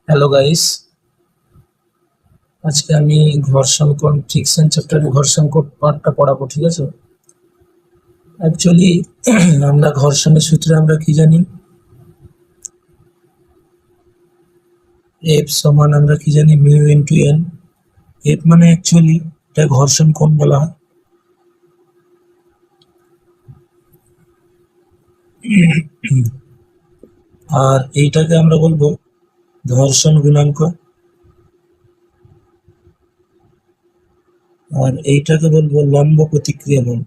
Hello guys, আজকে আমি ঘর্ষণ কোণ ফ্রিকশন চ্যাপ্টারে ঘর্ষণ কোণ পার্টটা পড়াবো, ঠিক আছে? অ্যাকচুয়ালি আমরা ঘর্ষণের সূত্রে আমরা কি জানি? এফ সমান আমরা কি জানি? Mu into N. এফ মানে অ্যাকচুয়ালি এটা ঘর্ষণ কোণ বলা হয়। আর এইটাকে আমরা বলবো ঘর্ষণ গুণাঙ্ক, আর এইটাকে বলবো লম্ব প্রতিক্রিয়া বল।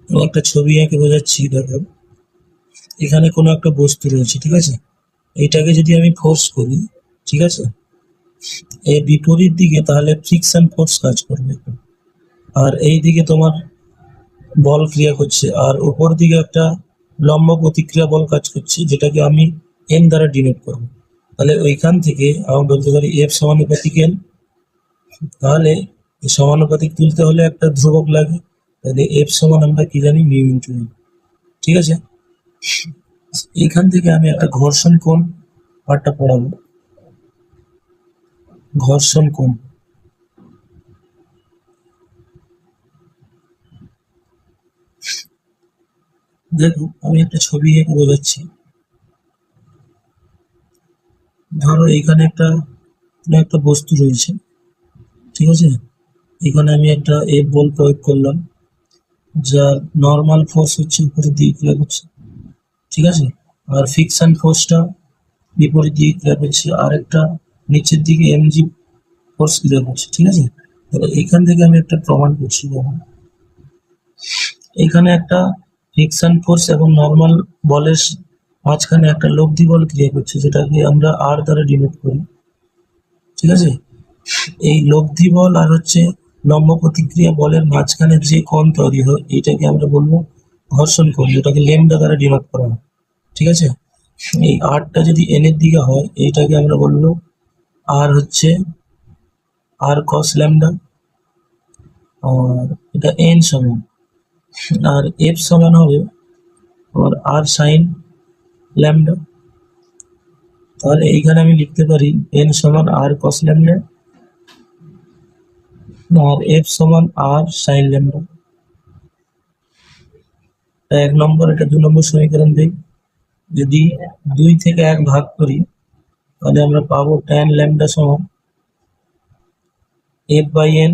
আমি একটা ছবি এঁকে বোঝাচ্ছি, দেখো এখানে কোনো একটা বস্তু রয়েছে, ঠিক আছে? এইটাকে যদি আমি ফোর্স করি, ঠিক আছে, এর বিপরীত দিকে তাহলে ফ্রিকশন ফোর্স কাজ করবে, আর এই দিকে তোমার বল ক্রিয়া করছে, আর উপর দিকে একটা লম্ব প্রতিক্রিয়া বল কাজ করছে, যেটাকে আমি এন দ্বারা ডিনোট করবো। তাহলে ওইখান থেকে আমরা বলতে পারি এফ সমানুপাতিক এন। তাহলে সমানুপাতিক তুলতে হলে একটা ধ্রুবক লাগে, তাহলে এফ সমান আমরা কি জানি? মিউ ইন্টু এন, ঠিক আছে? এইখান থেকে আমি একটা ঘর্ষণ কোণ পার্টটা পড়াবো। ঘর্ষণ কোণ, দেখো আমি একটা ছবি এঁকে বোঝাচ্ছি। ধরো এইখানে একটা বস্তু রয়েছে, ঠিক আছে? এখানে আমি একটা এফ বল প্রয়োগ করলাম, যার নর্মাল ফোর্স হচ্ছে উপরের দিকে ক্রিয়া করছে, ঠিক আছে? আর ফ্রিকশন ফোর্সটা বিপরীত দিকে ক্রিয়া করছে, আর একটা নিচের দিকে এমজি ফোর্স ক্রিয়া করছে, ঠিক আছে? তাহলে এইখান থেকে আমি একটা প্রমাণ করছি। দেখো এখানে একটা ফ্রিকশন ফোর্স এবং নর্মাল বলের মাঝখানে একটা লব্ধি বল ক্রিয়া করছে, যেটাকে আমরা আর দ্বারা ডিনোট করি, ঠিক আছে? এই লব্ধি বল আর হচ্ছে লম্ব প্রতিক্রিয়া বলের মাঝখানে যে কোণ তৈরি হয় এটাকে আমরা বলবো ঘর্ষণ কোণ, যেটাকে ল্যামডা দ্বারা ডিনোট করা হয়, ঠিক আছে? এই আরটা যদি এন এর দিকে হয় এইটাকে আমরা বলবো আর হচ্ছে আর কস ল্যামডা, আর এটা এন সমান, আর এফ সমান হবে আর আর সাইন ল্যামডা। তাহলে এইখানে আমি লিখতে পারি এন সমান আর কস ল্যামডা আর এফ সমান আর সাইন ল্যামডা। এক নম্বর, এটা 2 নম্বর সমীকরণ দিই। যদি 2 থেকে 1 ভাগ করি তাহলে আমরা পাবো tan ল্যামডা সমান এফ বাই এন